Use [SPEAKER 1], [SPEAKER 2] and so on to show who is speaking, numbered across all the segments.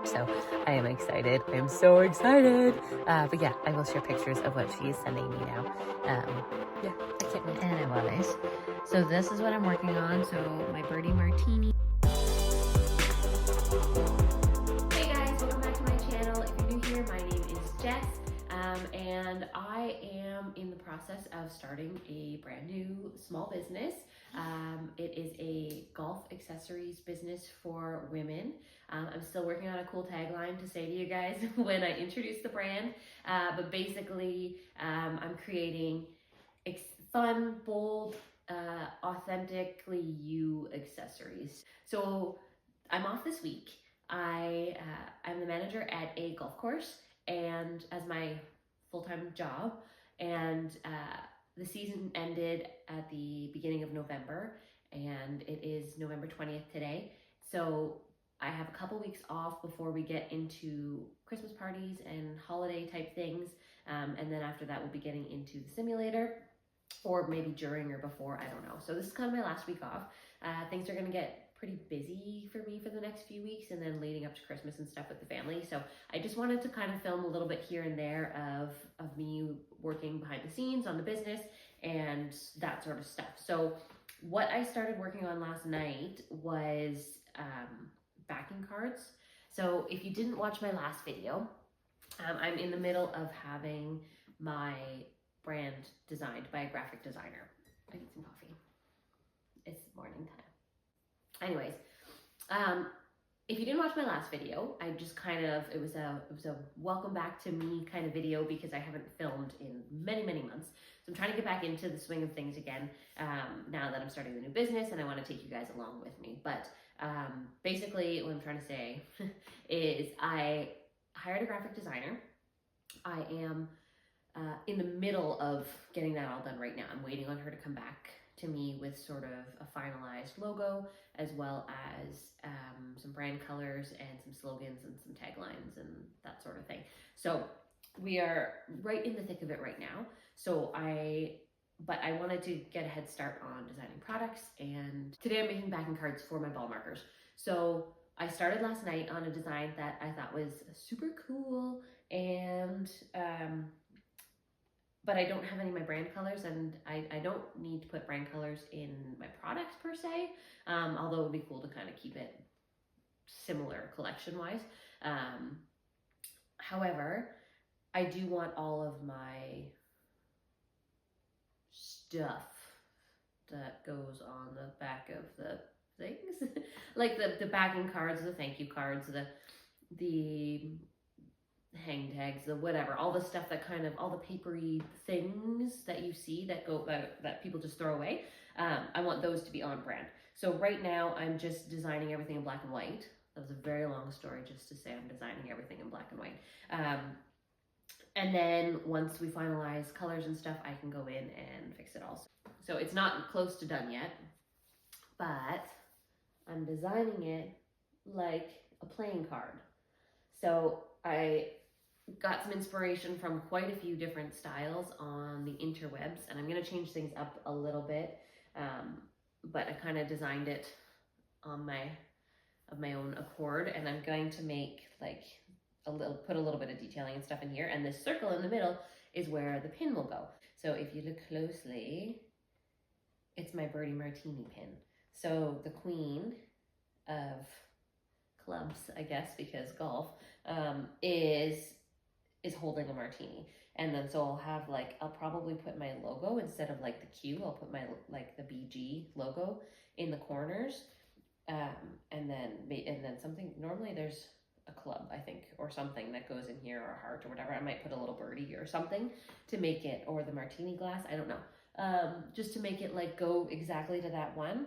[SPEAKER 1] So I am excited. I'm so excited. But yeah, I will share pictures of what she is sending me now. Yeah, I can't wait. Anyways, so this is what I'm working on. So my birdie martini. Hey guys, welcome back to my channel. If you're new here, my name is Jess. And I am in the process of starting a brand new small business. It is a golf accessories business for women. I'm still working on a cool tagline to say to you guys when I introduce the brand, but basically I'm creating fun, bold, authentically you accessories. So I'm off this week. I'm the manager at a golf course and as my full-time job, and the season ended at the beginning of November, and it is November 20th today. So I have a couple weeks off before we get into Christmas parties and holiday type things, and then after that we'll be getting into the simulator, or maybe during or before, I don't know. So this is kind of my last week off. Things are gonna get pretty busy for me for the next few weeks, and then leading up to Christmas and stuff with the family. So I just wanted to kind of film a little bit here and there of me working behind the scenes on the business and that sort of stuff. So what I started working on last night was backing cards. So if you didn't watch my last video, I'm in the middle of having my brand designed by a graphic designer. I need some coffee. It's morning time. Anyways, if you didn't watch my last video, I just kind of, it was a welcome back to me kind of video because I haven't filmed in many months. So I'm trying to get back into the swing of things again now that I'm starting the new business, and I want to take you guys along with me. But basically what I'm trying to say is I hired a graphic designer. I am in the middle of getting that all done right now. I'm waiting on her to come back to me with sort of a finalized logo, as well as some brand colors and some slogans and some taglines and that sort of thing. So we are right in the thick of it right now. So but I wanted to get a head start on designing products, and today I'm making backing cards for my ball markers. So I started last night on a design that I thought was super cool, and but I don't have any of my brand colors, and I don't need to put brand colors in my products per se, although it would be cool to kind of keep it similar collection-wise. However, I do want all of my stuff that goes on the back of the things, like the backing cards, the thank you cards, the hang tags, the whatever, all the stuff that kind of, all the papery things that you see that go that people just throw away. I want those to be on brand. So right now I'm just designing everything in black and white. That was a very long story just to say I'm designing everything in black and white. And then once we finalize colors and stuff, I can go in and fix it all. So it's not close to done yet, but I'm designing it like a playing card. So I got some inspiration from quite a few different styles on the interwebs, and I'm going to change things up a little bit, but I kind of designed it on my own accord, and I'm going to make like put a little bit of detailing and stuff in here, and this circle in the middle is where the pin will go. So if you look closely, it's my birdie martini pin. So the queen of clubs, I guess, because golf, is holding a martini. And then so I'll have like, I'll probably put my logo instead of like the Q, I'll put my like the BG logo in the corners. And then something, normally there's a club, I think, or something that goes in here, or a heart or whatever. I might put a little birdie or something to make it, or the martini glass, I don't know. Just to make it like go exactly to that one.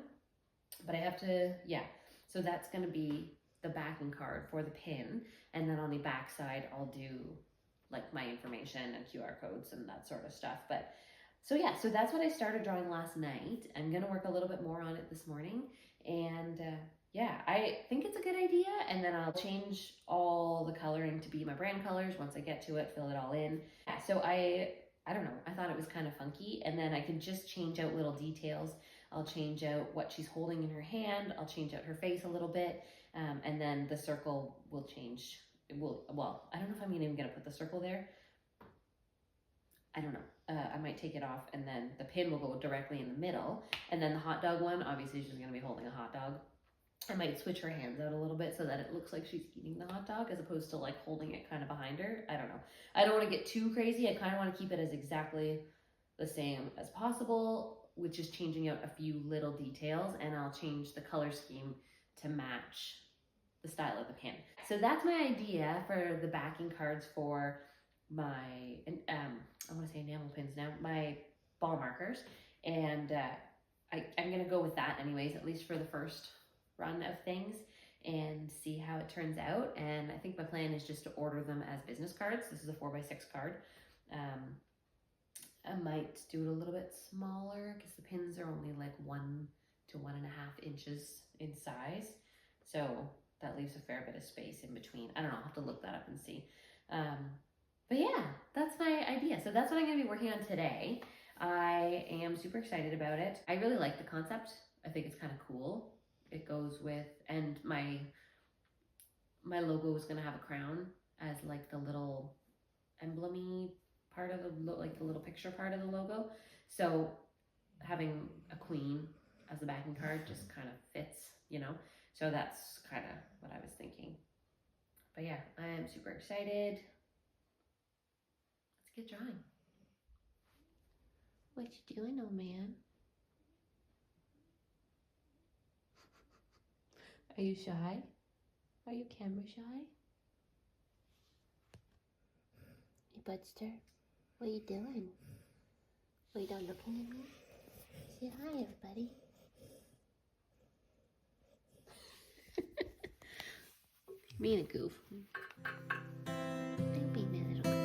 [SPEAKER 1] But I have to, yeah. So that's gonna be the backing card for the pin, and then on the back side I'll do like my information and QR codes and that sort of stuff. But so yeah, so that's what I started drawing last night. I'm gonna work a little bit more on it this morning, and yeah, I think it's a good idea. And then I'll change all the coloring to be my brand colors once I get to it, fill it all in. Yeah, so I don't know, I thought it was kind of funky, and then I can just change out little details I'll change out what she's holding in her hand. I'll change out her face a little bit. And then the circle will change. Well, I don't know if I'm even gonna put the circle there. I don't know. I might take it off, and then the pin will go directly in the middle. And then the hot dog one, obviously she's gonna be holding a hot dog. I might switch her hands out a little bit so that it looks like she's eating the hot dog as opposed to like holding it kind of behind her. I don't know. I don't want to get too crazy. I kind of want to keep it as exactly the same as possible, with just changing out a few little details, and I'll change the color scheme to match the style of the pin. So that's my idea for the backing cards for my, I want to say enamel pins now, my ball markers. And I'm going to go with that anyways, at least for the first run of things, and see how it turns out. And I think my plan is just to order them as business cards. This is a 4x6 card. I might do it a little bit smaller because the pins are only like 1 to 1.5 inches in size. So that leaves a fair bit of space in between. I don't know, I'll have to look that up and see. But yeah, that's my idea. So that's what I'm gonna be working on today. I am super excited about it. I really like the concept. I think it's kind of cool. It goes with, and my logo is gonna have a crown as like the little emblem-y part of the, like the little picture part of the logo. So having a queen as the backing card just kind of fits, you know? So that's kind of what I was thinking. But yeah, I am super excited. Let's get drawing. What you doing, old man? Are you shy? Are you camera shy? Hey, Budster, what are you doing? Are you not looking at me? Say hi, everybody. Being a goof. I'm being a little goof.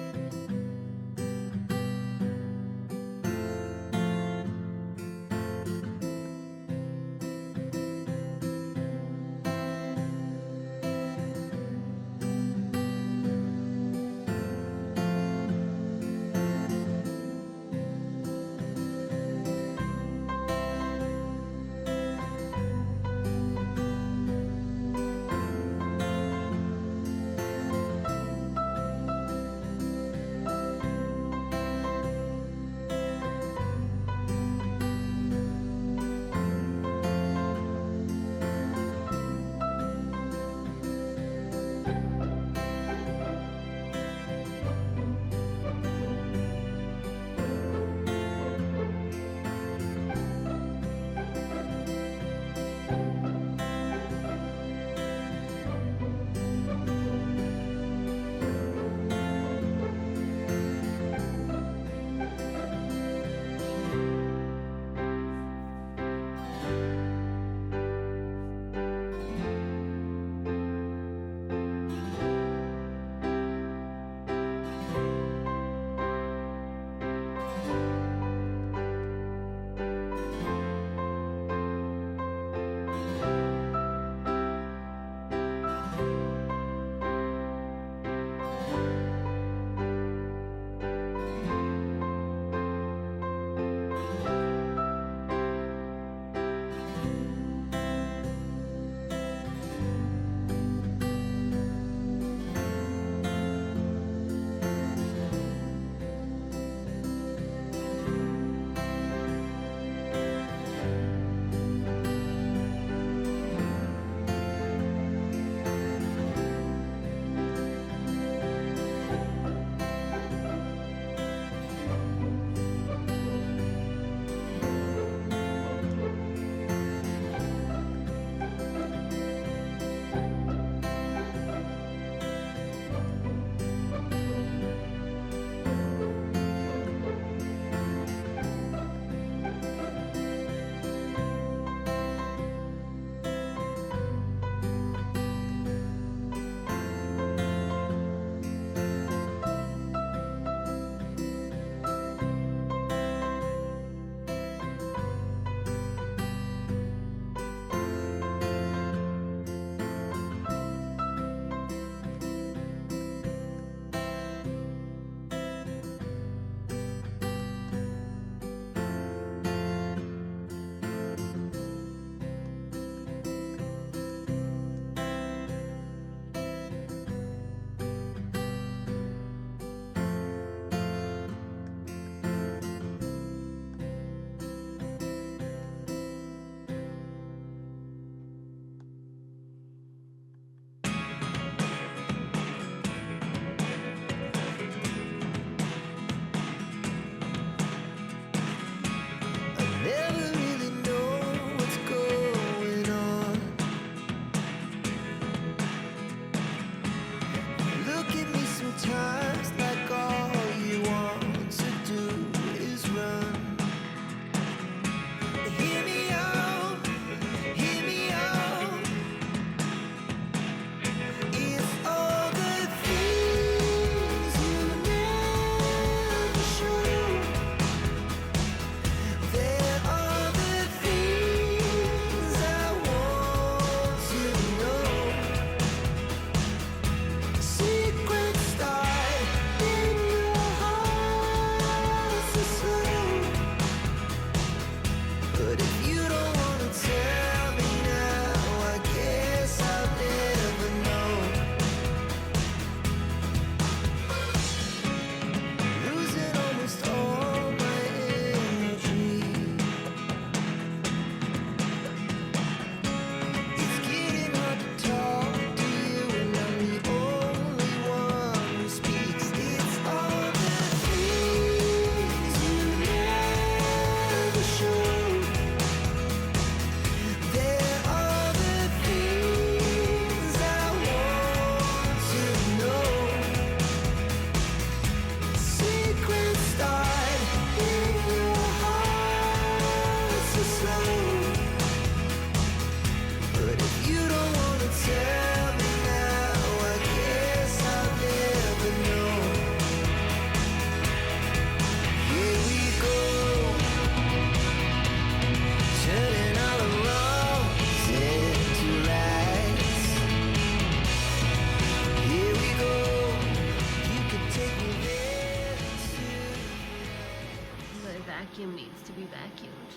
[SPEAKER 1] vacuum needs to be vacuumed.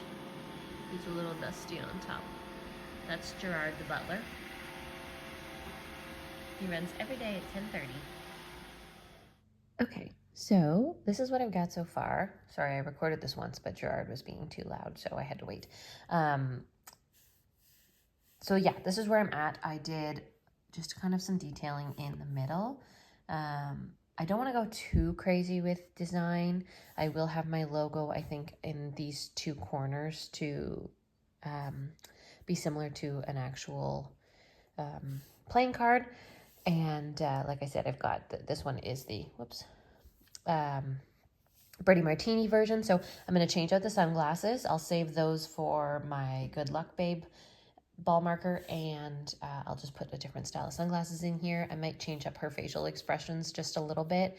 [SPEAKER 1] He's a little dusty on top. That's Gerard the butler. He runs every day at 10:30. Okay, so this is what I've got so far. Sorry, I recorded this once, but Gerard was being too loud, so I had to wait. So yeah, this is where I'm at. I did just kind of some detailing in the middle. I don't want to go too crazy with design. I will have my logo, I think, in these two corners to be similar to an actual playing card. And like I said, I've got this one is the Birdie Martini version. So I'm going to change out the sunglasses. I'll save those for my Good Luck Babe ball marker, and I'll just put a different style of sunglasses in here. I might change up her facial expressions just a little bit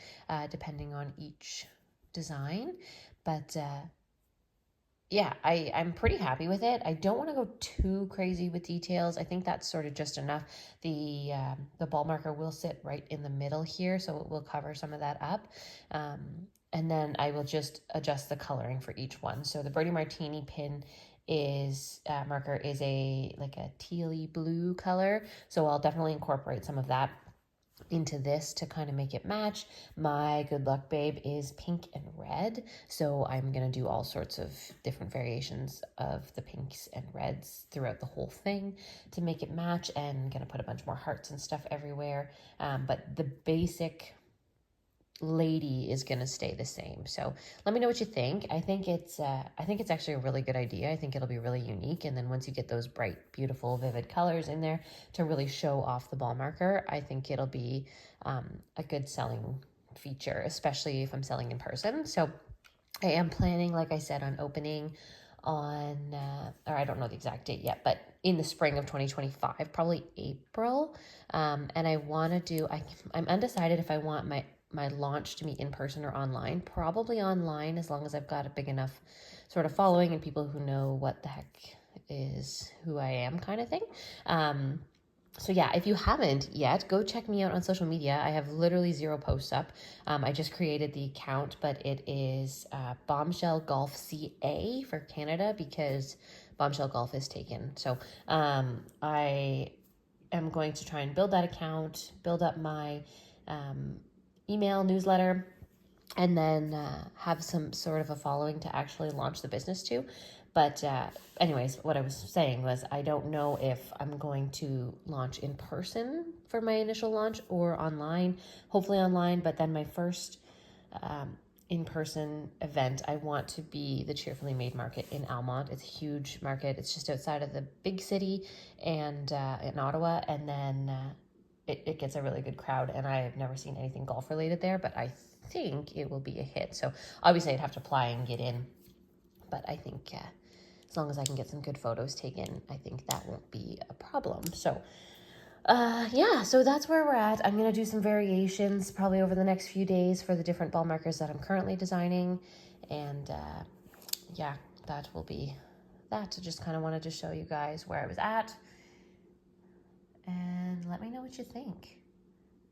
[SPEAKER 1] depending on each design. But yeah, I'm pretty happy with it. I don't want to go too crazy with details. I think that's sort of just enough. The ball marker will sit right in the middle here, so it will cover some of that up. And then I will just adjust the coloring for each one. So the Birdie Martini pin is marker is a tealy blue color. So I'll definitely incorporate some of that into this to kind of make it match. My Good Luck Babe is pink and red, so I'm gonna do all sorts of different variations of the pinks and reds throughout the whole thing to make it match, and gonna put a bunch more hearts and stuff everywhere. But the basic lady is gonna stay the same. So let me know what you think. I think it's actually a really good idea. I think it'll be really unique. And then once you get those bright, beautiful, vivid colors in there to really show off the ball marker, I think it'll be a good selling feature, especially if I'm selling in person. So I am planning, like I said, on opening on, or I don't know the exact date yet, but in the spring of 2025, probably April. And I want to do, I'm undecided if I want my launch to be in person or online. Probably online, as long as I've got a big enough sort of following and people who know what the heck is who I am, kind of thing. So yeah, if you haven't yet, go check me out on social media. I have literally 0 posts up. I just created the account, but it is Bombshell Golf CA for Canada, because Bombshell Golf is taken. So I am going to try and build that account, build up my email newsletter, and then have some sort of a following to actually launch the business to. But anyways, what I was saying was I don't know if I'm going to launch in person for my initial launch or online, hopefully online. But then my first in-person event, I want to be the Cheerfully Made Market in Almont. It's a huge market. It's just outside of the big city and in Ottawa. And then it gets a really good crowd, and I've never seen anything golf related there, but I think it will be a hit. So obviously I'd have to apply and get in, but I think as long as I can get some good photos taken, I think that won't be a problem. So yeah, so that's where we're at. I'm going to do some variations probably over the next few days for the different ball markers that I'm currently designing. And yeah, that will be that. I just kind of wanted to show you guys where I was at. And let me know what you think.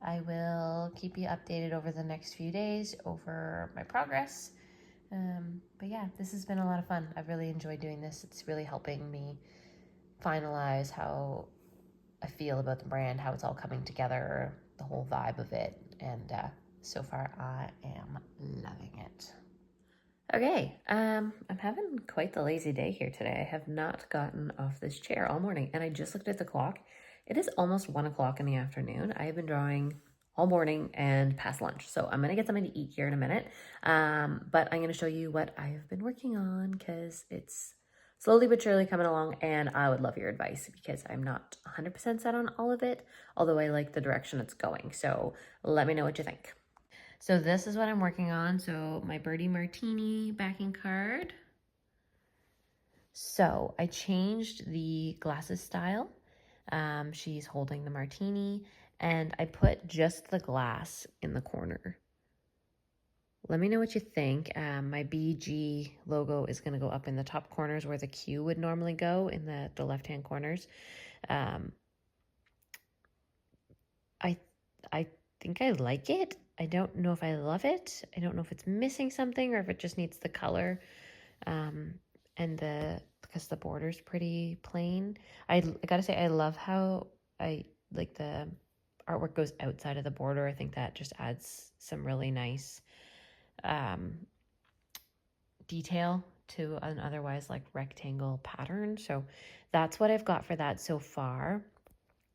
[SPEAKER 1] I will keep you updated over the next few days over my progress. But yeah, this has been a lot of fun. I've really enjoyed doing this. It's really helping me finalize how I feel about the brand, how it's all coming together, the whole vibe of it. And so far, I am loving it. Okay, I'm having quite the lazy day here today. I have not gotten off this chair all morning, and I just looked at the clock. It is almost 1 o'clock in the afternoon. I have been drawing all morning and past lunch, so I'm gonna get something to eat here in a minute. But I'm gonna show you what I have been working on, because it's slowly but surely coming along, and I would love your advice because I'm not 100% set on all of it, although I like the direction it's going. So let me know what you think. So this is what I'm working on. So my Birdie Martini backing card. So I changed the glasses style. She's holding the martini, and I put just the glass in the corner. Let me know what you think. My BG logo is going to go up in the top corners where the Q would normally go, in the left-hand corners. I think I like it. I don't know if I love it. I don't know if it's missing something or if it just needs the color.
[SPEAKER 2] and because the border's pretty plain. I gotta say, I love how the artwork goes outside of the border. I think that just adds some really nice detail to an otherwise like rectangle pattern. So that's what I've got for that so far.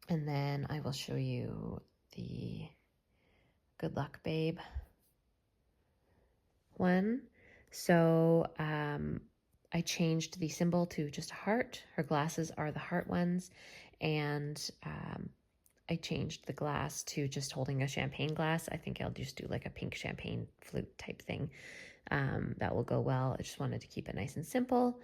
[SPEAKER 2] And then I will show you the Good Luck Babe one. So I changed the symbol to just a heart. Her glasses are the heart ones. And I changed the glass to just holding a champagne glass. I think I'll just do like a pink champagne flute type thing. That will go well. I just wanted to keep it nice and simple.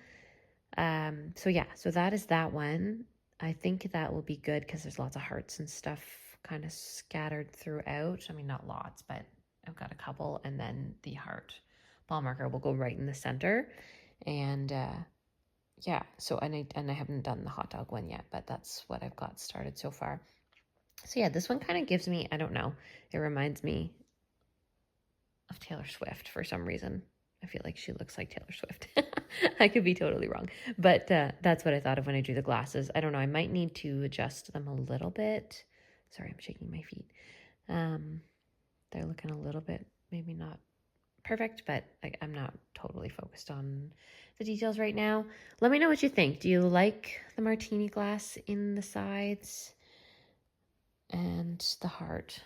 [SPEAKER 2] So yeah, so that is that one. I think that will be good because there's lots of hearts and stuff kind of scattered throughout. I mean, not lots, but I've got a couple. And then the heart ball marker will go right in the center. And yeah, so and I haven't done the hot dog one yet, but that's what I've got started so far. So yeah, this one kind of gives me, I don't know, it reminds me of Taylor Swift for some reason. I feel like she looks like Taylor Swift. I could be totally wrong, but that's what I thought of when I drew the glasses. I don't know, I might need to adjust them a little bit. Sorry, I'm shaking my feet. They're looking a little bit, maybe not perfect, but I'm not totally focused on the details right now. Let me know what you think. Do you like the martini glass in the sides and the heart?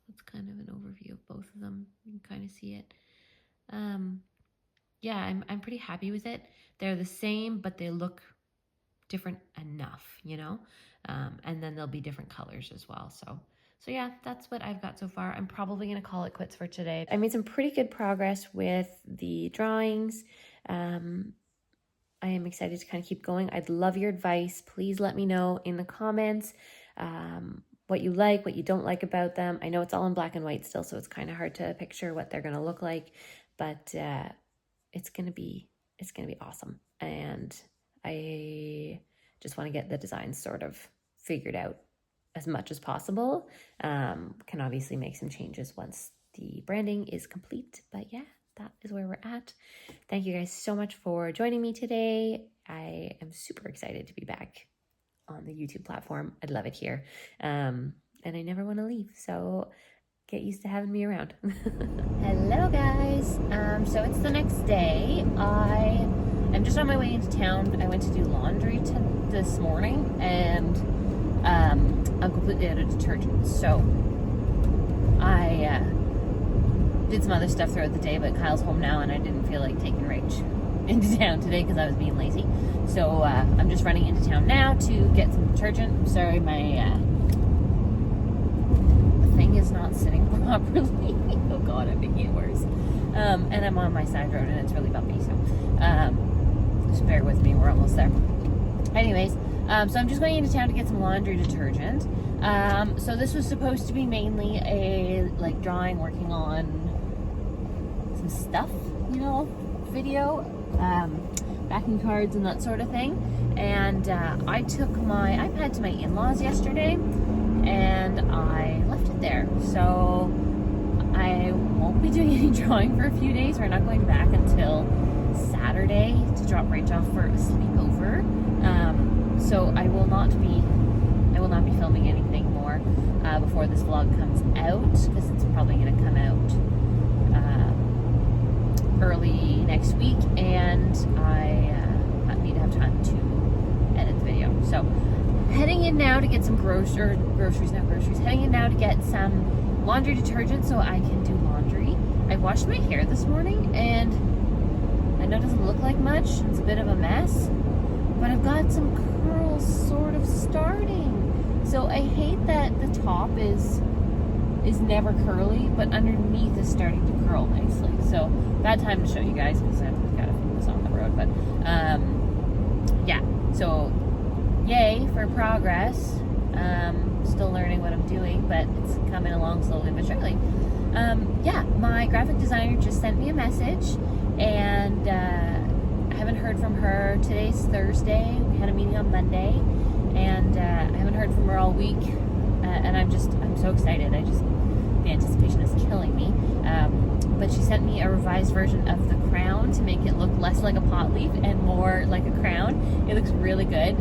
[SPEAKER 2] That's kind of an overview of both of them. You can kind of see it. Yeah, I'm pretty happy with it. They're the same, but they look different enough, you know? And then there'll be different colors as well. So yeah, that's what I've got so far. I'm probably going to call it quits for today. I made some pretty good progress with the drawings. I am excited to kind of keep going. I'd love your advice. Please let me know in the comments what you like, what you don't like about them. I know it's all in black and white still, so it's kind of hard to picture what they're going to look like, but it's going to be awesome. And I just want to get the designs sort of figured out as much as possible. Can obviously make some changes once the branding is complete, but yeah, that is where we're at. Thank you guys so much for joining me today. I am super excited to be back on the YouTube platform. I'd love it here. And I never want to leave, so get used to having me around. Hello guys. So it's the next day. I'm just on my way into town. I went to do laundry this morning, and I'm completely out of detergent. So I did some other stuff throughout the day, but Kyle's home now, and I didn't feel like taking Rach into town today because I was being lazy. So I'm just running into town now to get some detergent. I'm sorry, my thing is not sitting properly. Oh god, I'm making it worse. And I'm on my side road and it's really bumpy, so just bear with me, we're almost there. Anyways, so I'm just going into town to get some laundry detergent. So this was supposed to be mainly a like drawing, working on some stuff, you know, video, backing cards and that sort of thing. And I took my iPad to my in-laws yesterday and I left it there. So I won't be doing any drawing for a few days. We're not going back until Saturday to drop Rach off for a sleepover. So I will not be filming anything more before this vlog comes out, because it's probably going to come out early next week, and I need to have time to edit the video. So heading in now to get some groceries. Heading in now to get some laundry detergent so I can do laundry. I washed my hair this morning, and I know it doesn't look like much. It's a bit of a mess, but I've got some curls sort of starting. So I hate that the top is never curly, but underneath is starting to curl nicely. So bad time to show you guys because I've got to focus on the road. But yeah, so yay for progress. Still learning what I'm doing, but it's coming along slowly but surely. Yeah, my graphic designer just sent me a message, and I haven't heard from her. Today's Thursday. We had a meeting on Monday, and I haven't heard from her all week, and I'm so excited. The anticipation is killing me. But she sent me a revised version of the crown to make it look less like a pot leaf and more like a crown. It looks really good.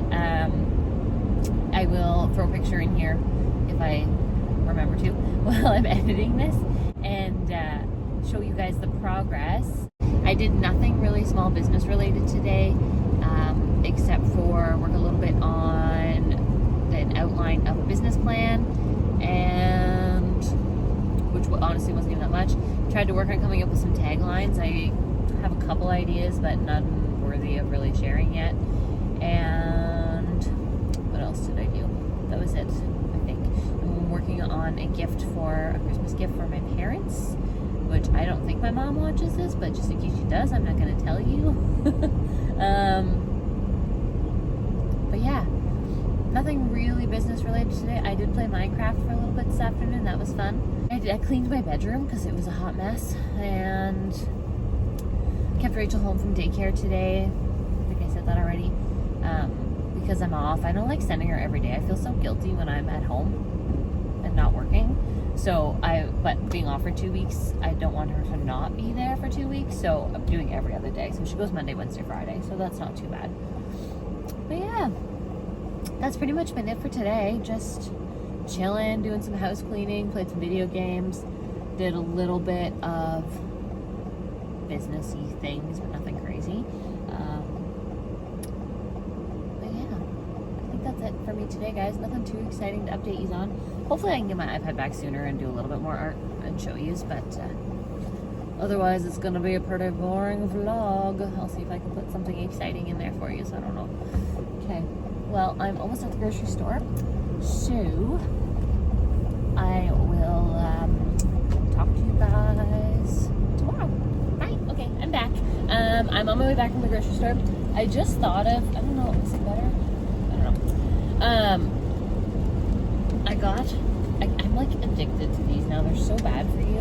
[SPEAKER 2] I will throw a picture in here if I remember to while I'm editing this, and show you guys the progress. I did nothing really small business related today, except for work a little bit on an outline of a business plan, and which honestly wasn't even that much. Tried to work on coming up with some taglines. I have a couple ideas, but none worthy of really sharing yet. And what else did I do? That was it, I think. I'm working on a Christmas gift for my parents, which I don't think my mom watches this, but just in case she does, I'm not going to tell you. But yeah, nothing really business related today. I did play Minecraft for a little bit this afternoon. That was fun. I cleaned my bedroom because it was a hot mess, and kept Rachel home from daycare today. I think I said that already. Because I'm off. I don't like sending her every day. I feel so guilty when I'm at home and not working. But being off for 2 weeks, I don't want her to not be there for 2 weeks. So I'm doing every other day. So she goes Monday, Wednesday, Friday. So that's not too bad. But yeah, that's pretty much been it for today. Just chilling, doing some house cleaning, played some video games, did a little bit of businessy things, but nothing crazy. But yeah, I think that's it for me today, guys. Nothing too exciting to update you on. Hopefully I can get my iPad back sooner and do a little bit more art and show you, but otherwise it's gonna be a pretty boring vlog. I'll see if I can put something exciting in there for you, so I don't know. Okay, well, I'm almost at the grocery store, so I will talk to you guys tomorrow. Bye. Okay, I'm back. I'm on my way back from the grocery store. I just thought of, I don't know, is it better? I don't know. I'm like addicted to these now. They're so bad for you,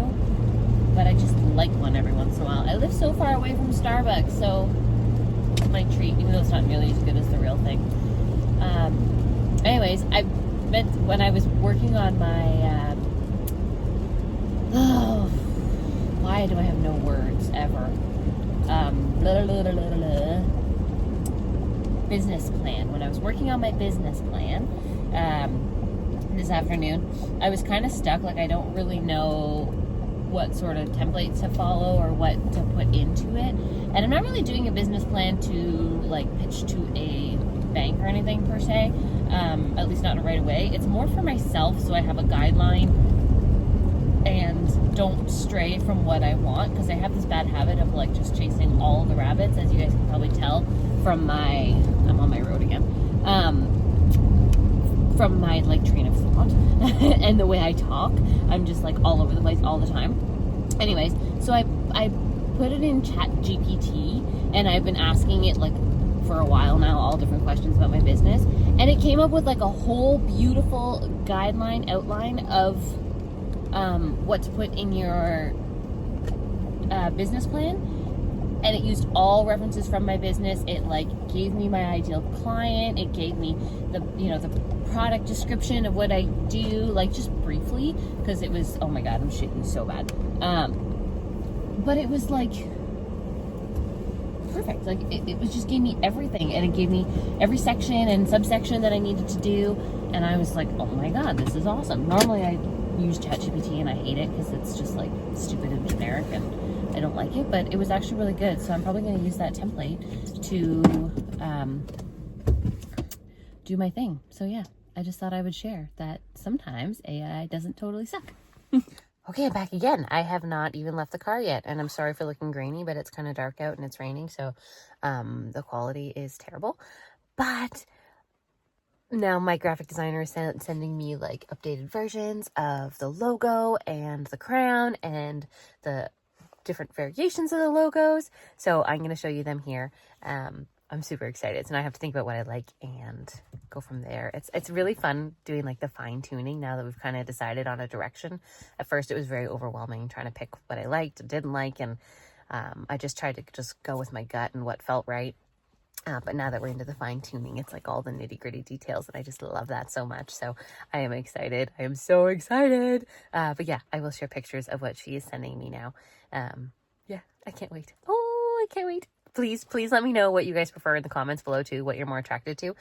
[SPEAKER 2] but I just like one every once in a while. I live so far away from Starbucks, so it's my treat, even though it's not nearly as good as the real thing. Anyways, when I was working on my, why do I have no words ever? Business plan. When I was working on my business plan, this afternoon, I was kind of stuck. Like, I don't really know what sort of templates to follow or what to put into it. And I'm not really doing a business plan to like pitch to a bank or anything per se, at least not right away. It's more for myself, so I have a guideline and don't stray from what I want, because I have this bad habit of like just chasing all the rabbits, as you guys can probably tell from I'm on my road again, from my like train of thought and the way I talk. I'm just like all over the place all the time. Anyways, so I put it in Chat GPT, and I've been asking it like for a while now all different questions about my business, and it came up with like a whole beautiful guideline outline of what to put in your business plan. And it used all references from my business. It like gave me my ideal client. It gave me the product description of what I do, like just briefly, because it was, oh my god, I'm shitting so bad. But it was like perfect. Like it was just gave me everything, and it gave me every section and subsection that I needed to do. And I was like, oh my god, this is awesome. Normally I use ChatGPT and I hate it because it's just like stupid and generic, and I don't like it, but it was actually really good. So I'm probably going to use that template to do my thing. So yeah, I just thought I would share that sometimes AI doesn't totally suck. Okay, I'm back again. I have not even left the car yet, and I'm sorry for looking grainy, but it's kind of dark out and it's raining, so the quality is terrible. But now my graphic designer is sending me like updated versions of the logo and the crown and the different variations of the logos, so I'm going to show you them here. I'm super excited, so now I have to think about what I like and go from there. It's really fun doing like the fine tuning now that we've kind of decided on a direction. At first it was very overwhelming trying to pick what I liked and didn't like, and I just tried to just go with my gut and what felt right.
[SPEAKER 3] But now that we're into the fine tuning, it's like all the nitty gritty details, and I just love that so much. So I am excited. I am so excited. But yeah, I will share pictures of what she is sending me now. Yeah, I can't wait. Oh, I can't wait. Please let me know what you guys prefer in the comments below too, what you're more attracted to.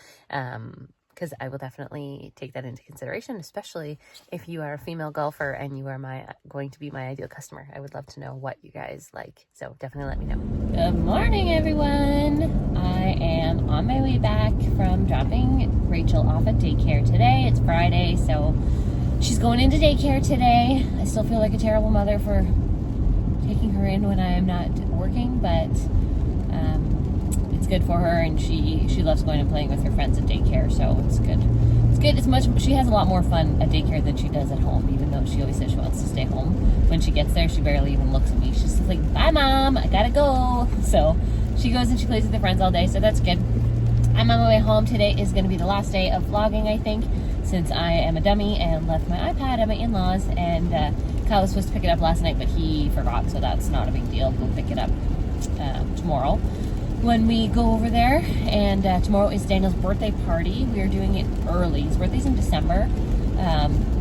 [SPEAKER 3] Because I will definitely take that into consideration, especially if you are a female golfer and you are going to be my ideal customer. I would love to know what you guys like. So definitely let me know.
[SPEAKER 2] Good morning, everyone. I am on my way back from dropping Rachel off at daycare today. It's Friday, so she's going into daycare today. I still feel like a terrible mother for taking her in when I am not working, but it's good for her, and she loves going and playing with her friends at daycare, so it's good. It's good. She has a lot more fun at daycare than she does at home, even though she always says she wants to stay home. When she gets there, she barely even looks at me. She's just like, bye, Mom, I gotta go. So she goes and she plays with her friends all day, so that's good. I'm on my way home. Today is going to be the last day of vlogging, I think, since I am a dummy and left my iPad at my in-laws, and Kyle was supposed to pick it up last night, but he forgot, so that's not a big deal. We'll pick it up tomorrow when we go over there. And tomorrow is Daniel's birthday party. We are doing it early. His birthday's in December,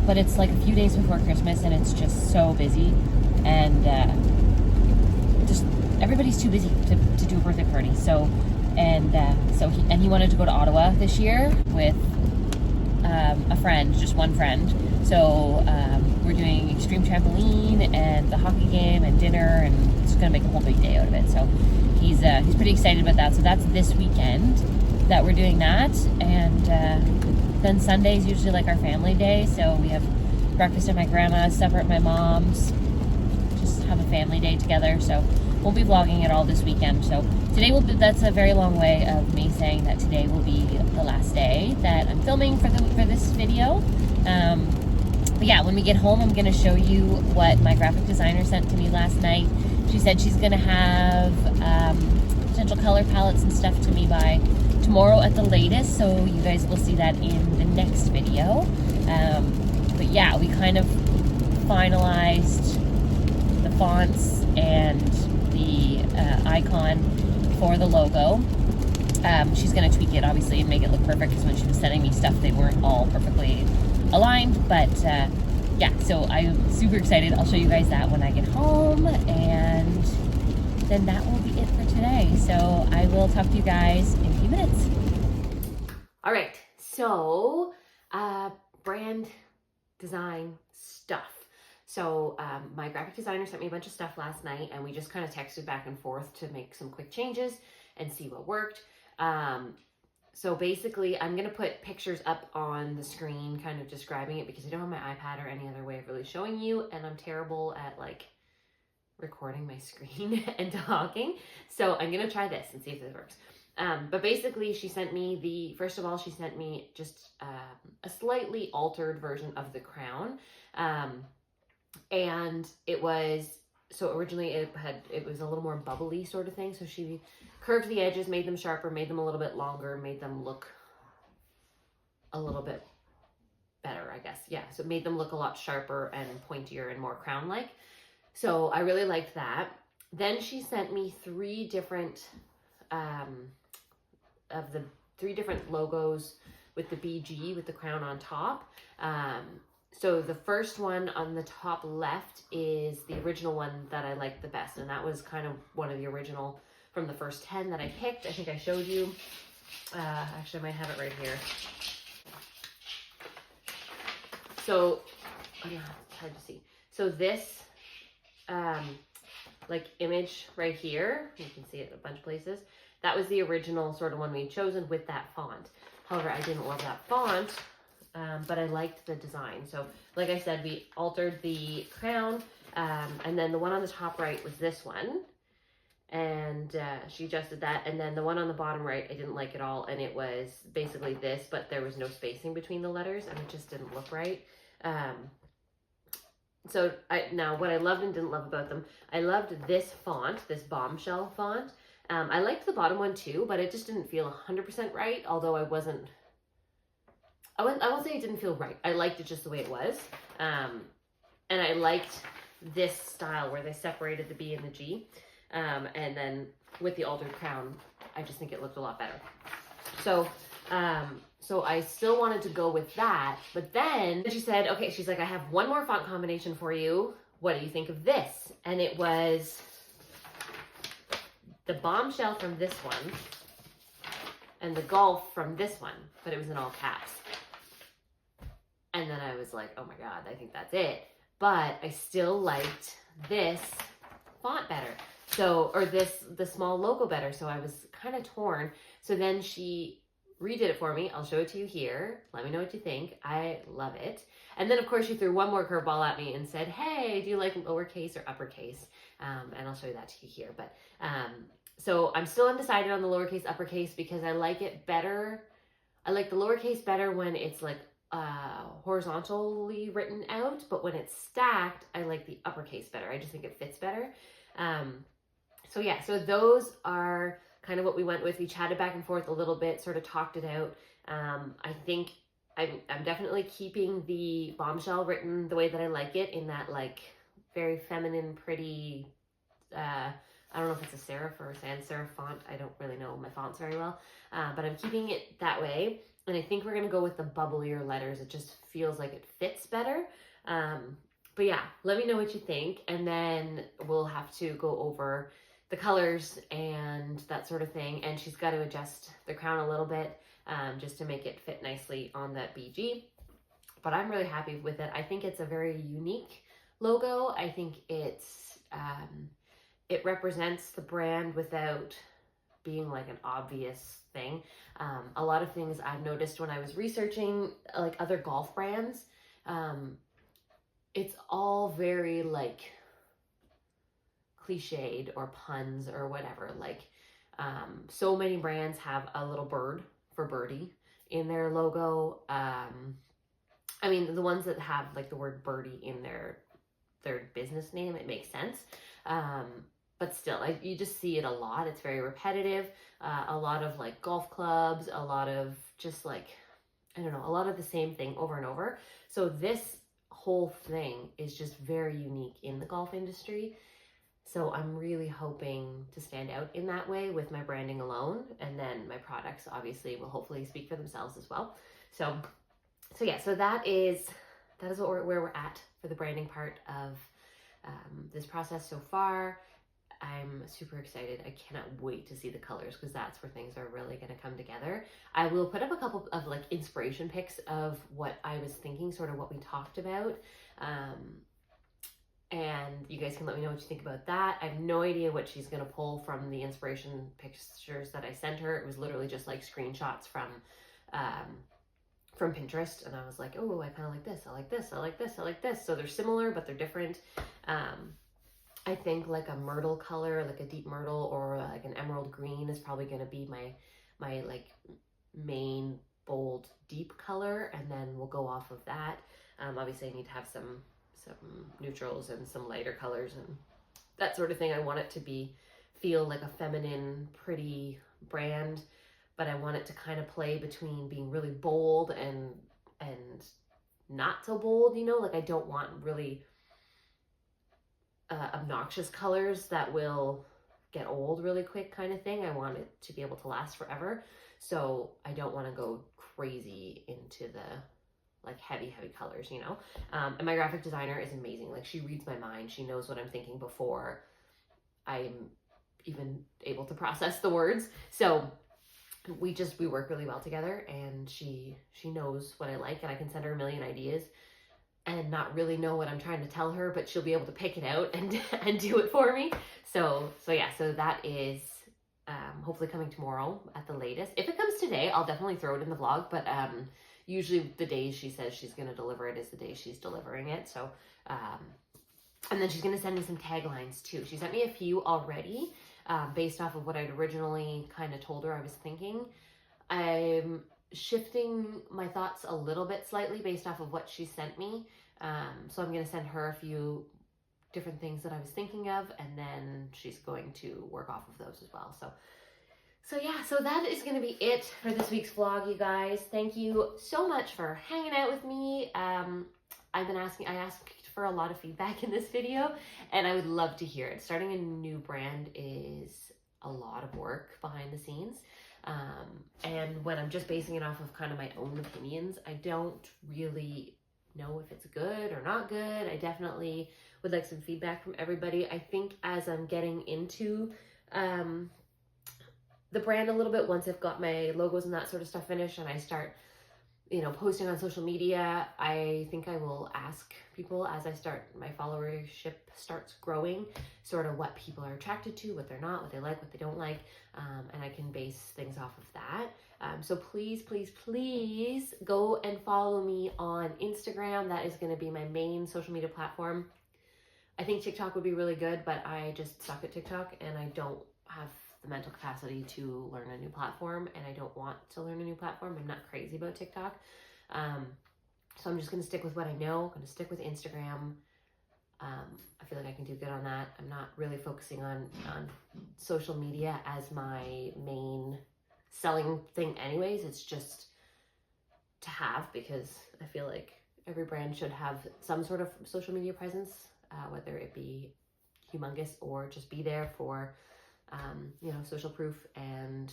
[SPEAKER 2] but it's like a few days before Christmas, and it's just so busy, and just everybody's too busy to do a birthday party. So he wanted to go to Ottawa this year with a friend, just one friend. So we're doing extreme trampoline and the hockey game and dinner, and it's gonna make a whole big day out of it. So he's pretty excited about that. So that's this weekend that we're doing that, and then Sunday is usually like our family day. So we have breakfast at my grandma's, supper at my mom's, just have a family day together. So we'll be vlogging it all this weekend. So today that's a very long way of me saying that today will be the last day that I'm filming for this video. But yeah, when we get home, I'm gonna show you what my graphic designer sent to me last night. She said she's gonna have potential color palettes and stuff to me by tomorrow at the latest, so you guys will see that in the next video. But yeah, we kind of finalized the fonts and the icon for the logo. She's gonna tweak it obviously and make it look perfect, because when she was sending me stuff, they weren't all perfectly aligned. But yeah, so I'm super excited. I'll show you guys that when I get home, and then that will be it for today. So I will talk to you guys in a few minutes.
[SPEAKER 1] All right, so brand design stuff. So my graphic designer sent me a bunch of stuff last night, and we just kind of texted back and forth to make some quick changes and see what worked. So basically, I'm going to put pictures up on the screen kind of describing it, because I don't have my iPad or any other way of really showing you, and I'm terrible at like recording my screen and talking. So I'm going to try this and see if this works. But basically, she sent me first of all, she sent me just a slightly altered version of the crown. And it was, so originally it was a little more bubbly sort of thing. So she curved the edges, made them sharper, made them a little bit longer, made them look a little bit better, I guess. Yeah, so it made them look a lot sharper and pointier and more crown-like. So I really liked that. Then she sent me three different logos with the BG, with the crown on top. So the first one on the top left is the original one that I liked the best, and that was kind of one of the original from the first 10 that I picked. I think I showed you. Actually, I might have it right here. So, oh yeah, it's hard to see. So this, like image right here, you can see it in a bunch of places. That was the original sort of one we'd chosen with that font. However, I didn't love that font, but I liked the design. So, like I said, we altered the crown, and then the one on the top right was this one. And she adjusted that, and then the one on the bottom right I didn't like at all, and it was basically this, but there was no spacing between the letters, and it just didn't look right. So now what I loved and didn't love about them, I loved this font, this bombshell font. I liked the bottom one too, but it just didn't feel 100% right, although I won't say it didn't feel right. I liked it just the way it was. And I liked this style where they separated the B and the G. And then with the altered crown, I just think it looked a lot better. So, so I still wanted to go with that, but then she said, okay, she's like, I have one more font combination for you. What do you think of this? And it was the Bombshell from this one and the Golf from this one, but it was in all caps. And then I was like, oh my God, I think that's it. But I still liked this font better. So, or the small logo better. So I was kind of torn. So then she redid it for me. I'll show it to you here. Let me know what you think. I love it. And then of course she threw one more curveball at me and said, hey, do you like lowercase or uppercase? And I'll show you that to you here. But, so I'm still undecided on the lowercase uppercase because I like it better. I like the lowercase better when it's like horizontally written out, but when it's stacked, I like the uppercase better. I just think it fits better. So yeah, so those are kind of what we went with. We chatted back and forth a little bit, sort of talked it out. I think I'm definitely keeping the Bombshell written the way that I like it, in that like very feminine, pretty, I don't know if it's a serif or a sans serif font. I don't really know my fonts very well, but I'm keeping it that way. And I think we're going to go with the bubblier letters. It just feels like it fits better. But yeah, let me know what you think. And then we'll have to go over the colors and that sort of thing. And she's got to adjust the crown a little bit just to make it fit nicely on that BG. But I'm really happy with it. I think it's a very unique logo. I think it's it represents the brand without being like an obvious thing. A lot of things I've noticed when I was researching like other golf brands, it's all very like cliched or puns or whatever. Like so many brands have a little bird for birdie in their logo. I mean, the ones that have like the word birdie in their business name, it makes sense. But still, you just see it a lot. It's very repetitive. A lot of like golf clubs, a lot of just like, I don't know, a lot of the same thing over and over. So this whole thing is just very unique in the golf industry. So I'm really hoping to stand out in that way with my branding alone. And then my products obviously will hopefully speak for themselves as well. So yeah, so that is where we're at for the branding part of this process so far. I'm super excited. I cannot wait to see the colors because that's where things are really going to come together. I will put up a couple of like inspiration pics of what I was thinking, sort of what we talked about. And you guys can let me know what you think about that. I have no idea what she's going to pull from the inspiration pictures that I sent her. It was literally just like screenshots from Pinterest. And I was like, oh, I kind of like this. I like this. I like this. I like this. So they're similar, but they're different. I think like a myrtle color, like a deep myrtle or like an emerald green is probably going to be my like main bold deep color. And then we'll go off of that. Obviously I need to have some neutrals and some lighter colors and that sort of thing. I want it to feel like a feminine, pretty brand, but I want it to kind of play between being really bold and not so bold, you know, like I don't want really obnoxious colors that will get old really quick kind of thing. I want it to be able to last forever. So I don't want to go crazy into the like heavy colors, you know? And my graphic designer is amazing. Like she reads my mind. She knows what I'm thinking before I'm even able to process the words. So we work really well together, and she knows what I like, and I can send her a million ideas and not really know what I'm trying to tell her, but she'll be able to pick it out and do it for me. So yeah, so that is hopefully coming tomorrow at the latest. If it comes today, I'll definitely throw it in the vlog, but usually the days she says she's going to deliver it is the day she's delivering it. So, and then she's going to send me some taglines too. She sent me a few already based off of what I'd originally kind of told her I was thinking. I'm shifting my thoughts a little bit slightly based off of what she sent me. So I'm going to send her a few different things that I was thinking of, and then she's going to work off of those as well. So yeah, so that is going to be it for this week's vlog, you guys. Thank you so much for hanging out with me. I asked for a lot of feedback in this video, and I would love to hear it. Starting a new brand is a lot of work behind the scenes. And when I'm just basing it off of kind of my own opinions, I don't really know if it's good or not good. I definitely would like some feedback from everybody. I think as I'm getting into the brand a little bit, once I've got my logos and that sort of stuff finished and I start, posting on social media, I think I will ask people as I start, my followership starts growing, sort of what people are attracted to, what they're not, what they like, what they don't like, and I can base things off of that. So please, please, please go and follow me on Instagram. That is going to be my main social media platform. I think TikTok would be really good, but I just suck at TikTok and I don't have the mental capacity to learn a new platform, and I don't want to learn a new platform. I'm not crazy about TikTok. So I'm just going to stick with what I know. I'm going to stick with Instagram. I feel like I can do good on that. I'm not really focusing on social media as my main selling thing anyways. It's just to have, because I feel like every brand should have some sort of social media presence, whether it be humongous or just be there for social proof and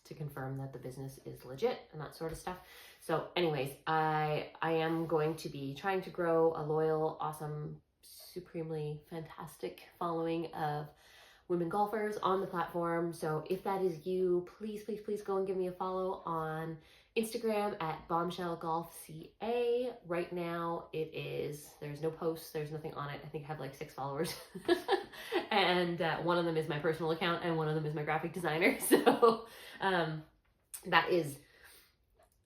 [SPEAKER 1] to confirm that the business is legit and that sort of stuff. So anyways, I am going to be trying to grow a loyal, awesome, supremely fantastic following of women golfers on the platform. So if that is you, please, please, please go and give me a follow on Instagram at bombshellgolfca. Right now there's no posts, there's nothing on it. I think I have like 6 followers. And one of them is my personal account and one of them is my graphic designer. So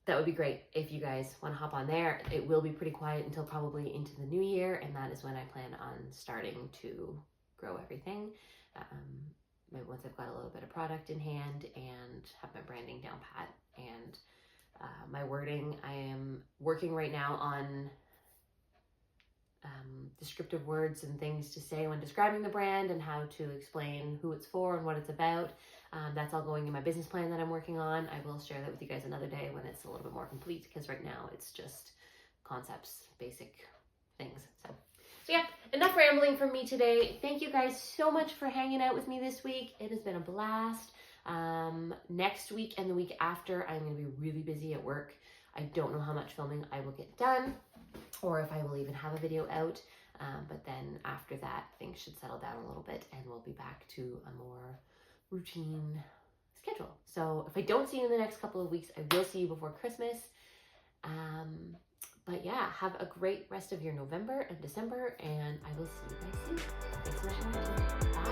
[SPEAKER 1] that would be great if you guys want to hop on there. It will be pretty quiet until probably into the new year, and that is when I plan on starting to grow everything. Once I've got a little bit of product in hand and have my branding down pat and my wording. I am working right now on descriptive words and things to say when describing the brand and how to explain who it's for and what it's about. That's all going in my business plan that I'm working on. I will share that with you guys another day when it's a little bit more complete, because right now it's just concepts, basic things. So yeah, enough rambling from me today. Thank you guys so much for hanging out with me this week. It has been a blast. Next week and the week after, I'm going to be really busy at work. I don't know how much filming I will get done or if I will even have a video out. But then after that, things should settle down a little bit and we'll be back to a more routine schedule. So if I don't see you in the next couple of weeks, I will see you before Christmas. But yeah, have a great rest of your November and December, and I will see you guys soon. Thanks so much for watching. Bye.